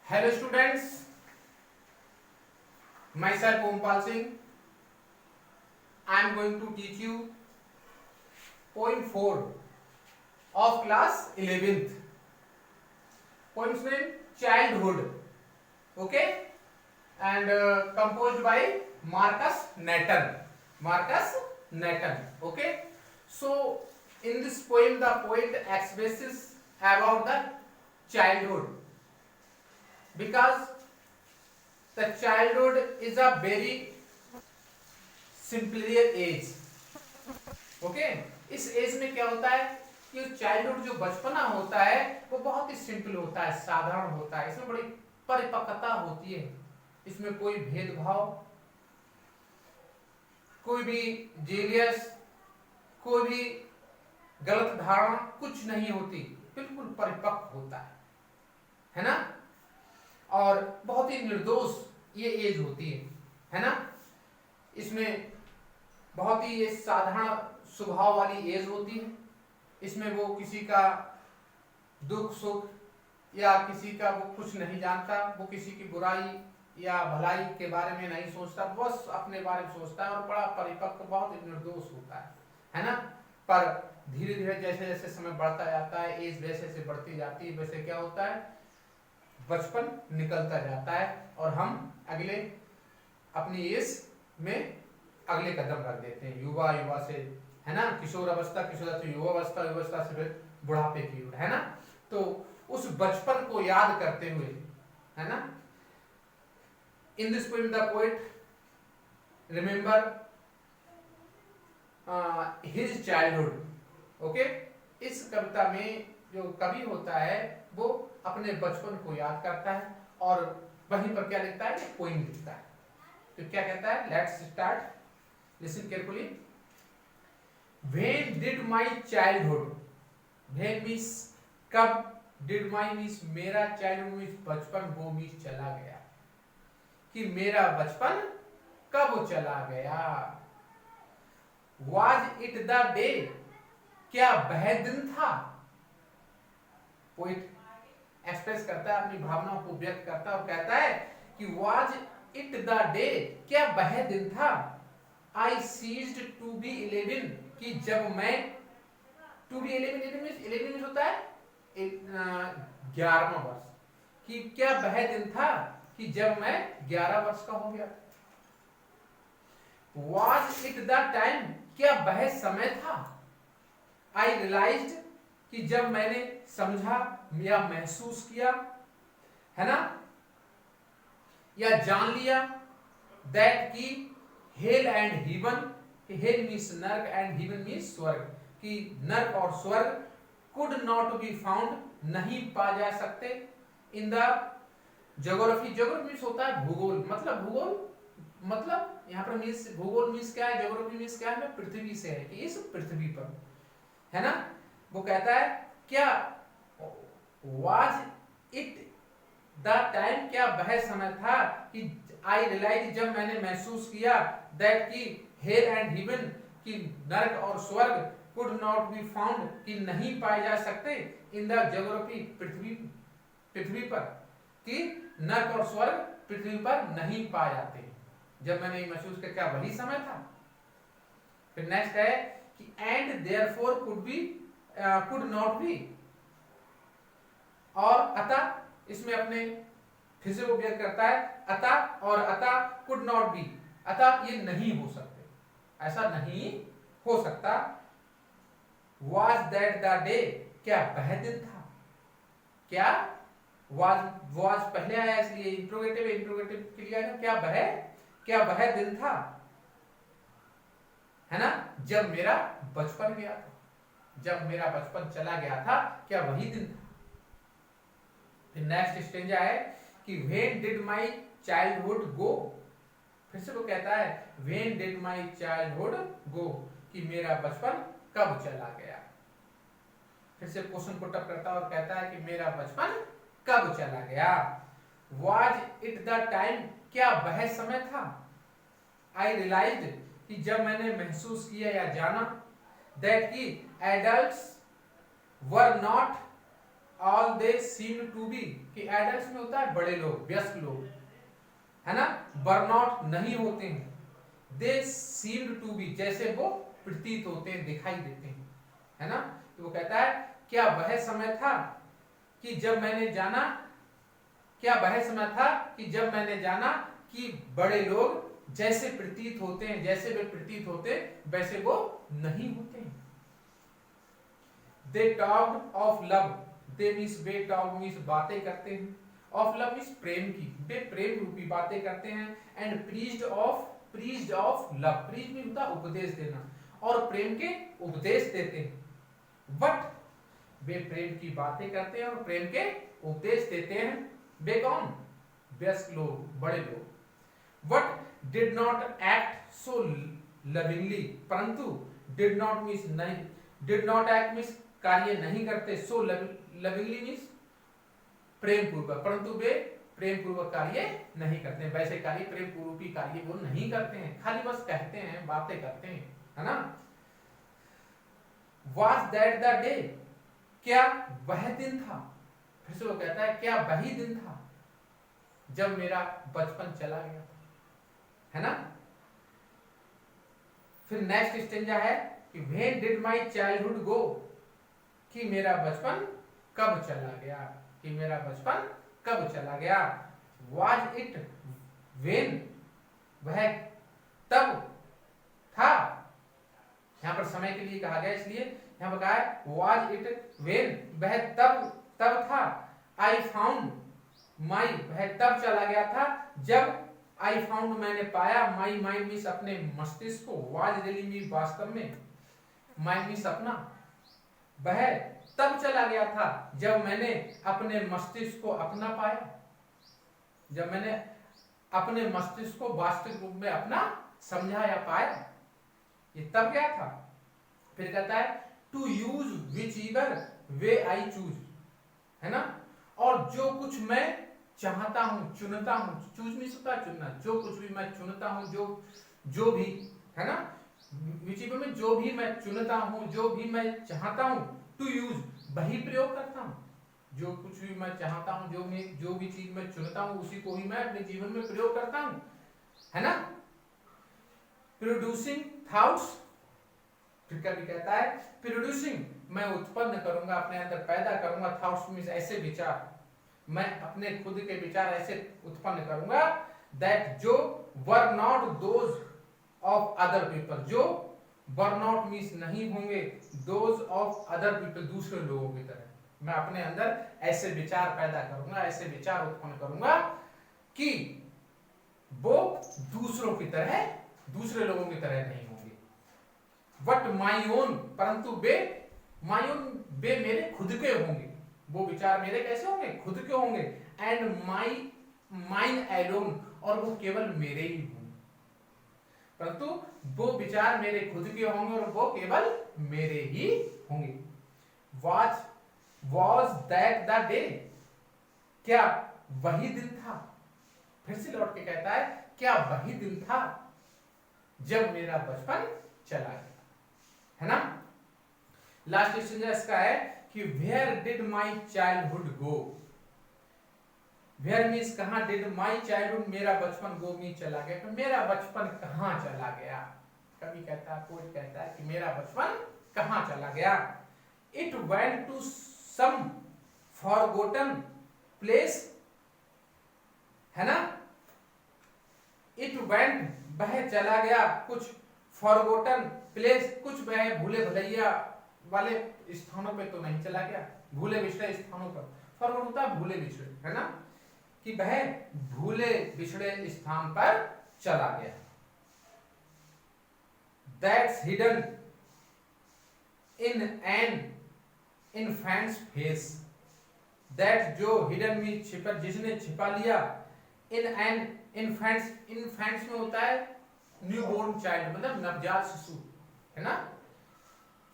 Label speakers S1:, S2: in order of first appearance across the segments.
S1: Hello students, myself Ompal Singh. I am going to teach you poem 4 of class 11th. Poem's name Childhood. Okay, and composed by Marcus Nathan. Marcus Nathan. Okay, so in this poem the poet expresses about the childhood, because the childhood is a very simpler age. Okay, इस age में क्या होता है कि childhood जो बचपना होता है वो बहुत ही सिंपल होता है, साधारण होता है. इसमें बड़ी परिपक्वता होती है. इसमें कोई भेदभाव, कोई भी जेलियस, कोई भी गलत धारणा कुछ नहीं होती. बिल्कुल परिपक्व होता है ना. और बहुत ही निर्दोष ये एज होती है ना. इसमें बहुत ही ये साधारण स्वभाव वाली एज होती है. इसमें वो किसी का दुख सुख या किसी का वो कुछ नहीं जानता. वो किसी की बुराई या भलाई के बारे में नहीं सोचता, बस अपने बारे में सोचता है और बड़ा परिपक्व, बहुत ही निर्दोष होता है ना. पर धीरे धीरे जैसे जैसे समय बढ़ता जाता है, एज वैसे जैसे बढ़ती जाती है, वैसे क्या होता है, बचपन निकलता जाता है और हम अगले अपनी एज में अगले कदम रख देते हैं. युवा युवा से है ना किशोर अवस्था, किशोर से युवा अवस्था, युवा अवस्था से फिर बुढ़ापे की ओर, है ना. तो उस बचपन को याद करते हुए, है ना, in this poem the poet remember his childhood. Okay, इस कविता में जो कवि होता है वो अपने बचपन को याद करता है और वहीं पर क्या लिखता है, पोएम लिखता है. तो क्या कहता है, let's start, listen carefully. When did my childhood, when means कब, डिड माय मींस मेरा, चाइल्डहुड मींस बचपन, वो मींस चला गया, कि मेरा बचपन कब चला गया. वाज इट द डे, क्या वह दिन था. पोइट एक्सप्रेस करता है, अपनी भावनाओं को व्यक्त करता है और कहता है कि वाज इट द डे, क्या वह दिन था. आई सीज्ड टू बी 11, कि जब मैं, टू बी 11 मींस होता है 11वां वर्ष, कि क्या वह दिन था कि जब मैं 11 वर्ष का हो गया. वाज इट द टाइम, क्या वह समय था. आई रियलाइज्ड, कि जब मैंने समझा या महसूस किया, है ना, या जान लिया, दैट की hello and heaven, hello means नर्क एंड हेवन मींस स्वर्ग, कि नर्क और स्वर्ग कुड नॉट बी फाउंड, नहीं पा जा सकते, in the geography. Geography means होता है भूगोल, मतलब भूगोल, मतलब यहाँ पर मींस भूगोल मींस क्या है, ज्योग्राफी मींस क्या है, पृथ्वी से है, कि इस पृथ्वी पर, है ना. वो कहता है क्या वाज इट द टाइम, क्या वह समय था, कि आई रियलाइज, जब मैंने महसूस किया, दैट की हेल एंड हेवन, कि नरक और स्वर्ग, कुड नॉट बी फाउंड, कि नहीं पाए जा सकते, इन द ज्योग्राफी, पृथ्वी पर, कि नरक और स्वर्ग पृथ्वी पर नहीं पाए जाते. जब मैंने महसूस किया, क्या वही समय था. फिर नेक्स्ट है कि and therefore could not be, और अतः, इसमें अपने फिर से वो व्यक्त करता है, अतः और अतः कुड नॉट बी, अतः ये नहीं हो सकते, ऐसा नहीं हो सकता. वाज दैट द डे, क्या वह दिन था. क्या वाज पहले आया इसलिए इंट्रोगेटिव के लिए आया, क्या वह दिन था, है ना, जब मेरा बचपन गया था, जब मेरा बचपन चला गया था, क्या वही दिन था. फिर नेक्स्ट स्टेंजा है कि व्हेन डिड माय चाइल्डहुड गो. फिर से वो कहता है व्हेन डिड माय चाइल्डहुड गो, कि मेरा बचपन कब चला गया. फिर से क्वेश्चन पुट अप करता है और कहता है कि मेरा बचपन कब चला गया. वाज इट द टाइम, क्या वह समय था. आई रियलाइज्ड, कि जब मैंने महसूस किया या जाना, दैट की adults were not all they seem to be, कि एडल्ट में होता है बड़े लोग, वयस्क लोग, है ना, बर्नआउट नहीं होते हैं। दे सीम्ड टू बी, जैसे वो प्रतीत होते हैं, दिखाई देते हैं, है ना। तो वो कहता है क्या वह समय था कि जब मैंने जाना, क्या वह समय था कि जब मैंने जाना कि बड़े लोग जैसे प्रतीत होते हैं, जैसे वे प्रतीत होते वैसे वो नहीं होते हैं। They talked of love, they means way talk means बातें करते हैं, ऑफ लव मीन्स प्रेम की, वे प्रेम रूपी बातें करते हैं। And preached of love, preach means होता उपदेश देना, और प्रेम के उपदेश देते हैं। बट वे प्रेम की बातें करते हैं और प्रेम के उपदेश देते हैं। वे कौन? वयस्क लोग, बड़े लोग। What did not act so lovingly, परंतु डिड नॉट मीन्स नहीं, डिड नॉट एक्ट मीन्स कार्य नहीं करते, सो लविंगली मीन्स प्रेम पूर्वक, परंतु वे प्रेम पूर्वक कार्य नहीं करते, वैसे कार्य प्रेम पूर्वक कार्य वो नहीं करते हैं, खाली बस कहते हैं, बातें करते हैं, है ना। Was that the day, क्या वह दिन था, फिर से वो कहता है क्या वही दिन था जब मेरा बचपन चला गया था, है ना। फिर नेक्स्ट स्टेंजा है कि when did my childhood go, कि मेरा बचपन कब चला गया, कि मेरा बचपन कब चला गया। Was it when, वह तब था, यहां पर समय के लिए कहा गया, इसलिए यहां पर कहा है was it when, वह तब था। I found my, वह तब चला गया था जब I found, मैंने पाया, my mind मीन्स अपने मस्तिष्क को, was really मीन्स वास्तव में, mind मीन्स अपना, वह तब चला गया था जब मैंने अपने मस्तिष्क को अपना पाया, जब मैंने अपने मस्तिष्क को वास्तविक रूप में अपना समझा या पाया, ये तब क्या था। फिर कहता है to use whichever way I choose, है ना, और जो कुछ मैं चाहता हूं, चुनता हूं, चूज मीन्स होता है चुनना, जो कुछ भी मैं चुनता हूं, जो भी, है ना, विच ईवर में जो भी मैं चुनता हूं, जो भी मैं चाहता हूं, टू यूज वही प्रयोग करता हूं, जो कुछ भी मैं चाहता हूं, जो भी चीज मैं चुनता हूं उसी को ही मैं अपने जीवन में प्रयोग करता हूं, है ना। प्रोड्यूसिंग थॉट्स, फिर कभी कहता है प्रोड्यूसिंग, मैं उत्पन्न करूंगा, अपने अंदर पैदा करूंगा, थॉट्स मींस ऐसे विचार, मैं अपने खुद के विचार ऐसे उत्पन्न करूंगा, दैट जो were not those of other people, जो वर नॉट मींस नहीं होंगे, दोज ऑफ अदर पीपल, दूसरे लोगों की तरह, मैं अपने अंदर ऐसे विचार पैदा करूंगा, ऐसे विचार उत्पन्न करूंगा कि वो दूसरों की तरह, दूसरे लोगों की तरह नहीं होंगे। बट माई ओन, परंतु वे, माई ओन वे मेरे खुद के होंगे, वो विचार मेरे कैसे होंगे, खुद के होंगे। एंड माइन एलोन, और वो केवल मेरे ही होंगे, परंतु वो विचार मेरे खुद के होंगे और वो केवल मेरे ही होंगे। Was that the day, क्या वही दिन था, फिर से लौट के कहता है क्या वही दिन था जब मेरा बचपन चला गया, है ना। लास्ट क्वेश्चन इसका है कि where did my childhood go, where means कहां, डिड माई चाइल्डहुड मेरा बचपन, गो मीन्स चला गया, तो मेरा बचपन कहां चला गया। कभी कहता है, कोई कहता है कि मेरा बचपन कहां चला गया। It went to some forgotten place, है ना, इट वेंट वह चला गया कुछ, फॉरगॉटन प्लेस कुछ वह भूले भुलैया वाले स्थानों पे तो नहीं चला गया, भूले बिछड़े स्थानों पर, फॉरगॉट होता है भूले बिछड़े, है ना, कि वह भूले बिछड़े स्थान पर चला गया। That's hidden in an infants face, that जो हिडन में छिपा, जिसने छिपा लिया, इन एन इन्फेंट्स, इन्फेंट्स में होता है न्यूबॉर्न चाइल्ड, मतलब नवजात शिशु, है ना,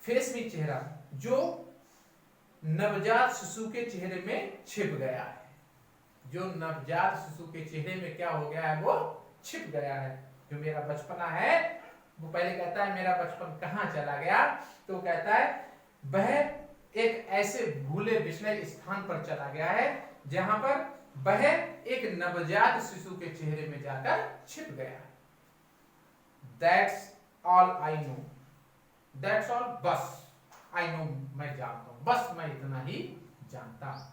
S1: फेस में चेहरा, जो नवजात शिशु के चेहरे में छिप गया है, जो नवजात शिशु के चेहरे में क्या हो गया है, वो छिप गया है। जो मेरा बचपना है, वो पहले कहता है मेरा बचपन कहां चला गया, तो कहता है वह एक ऐसे भूले बिसरे स्थान पर चला गया है जहां पर वह एक नवजात शिशु के चेहरे में जाकर छिप गया है। That's all I know. That's all, बस I know, मैं जानता हूं, बस मैं इतना ही जानता हूं।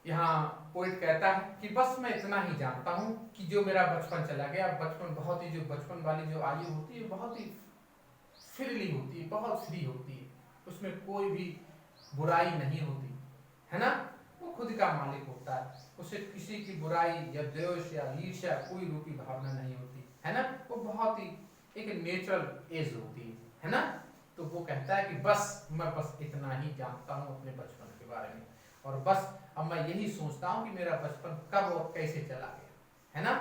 S1: यहाँ पोइट कहता है कि बस मैं इतना ही जानता हूं कि जो मेरा बचपन चला गया, बचपन बहुत ही, जो बचपन वाली जो आयु होती है बहुत ही फ्रीली होती है, बहुत फ्री होती है, उसमें कोई भी बुराई नहीं होती है ना। वो खुद का मालिक होता है, उसे किसी की बुराई या द्वेष या ईर्ष्या कोई रूपी भावना नहीं होती है ना। वो बहुत ही एक नेचुरल एज होती है ना। तो वो कहता है कि बस मैं बस इतना ही जानता हूँ अपने बचपन के बारे में, और बस अब मैं यही सोचता हूँ कि मेरा बचपन कब और कैसे चला गया है ना।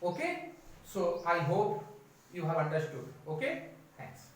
S1: Okay, so I hope you have understood. Okay, thanks.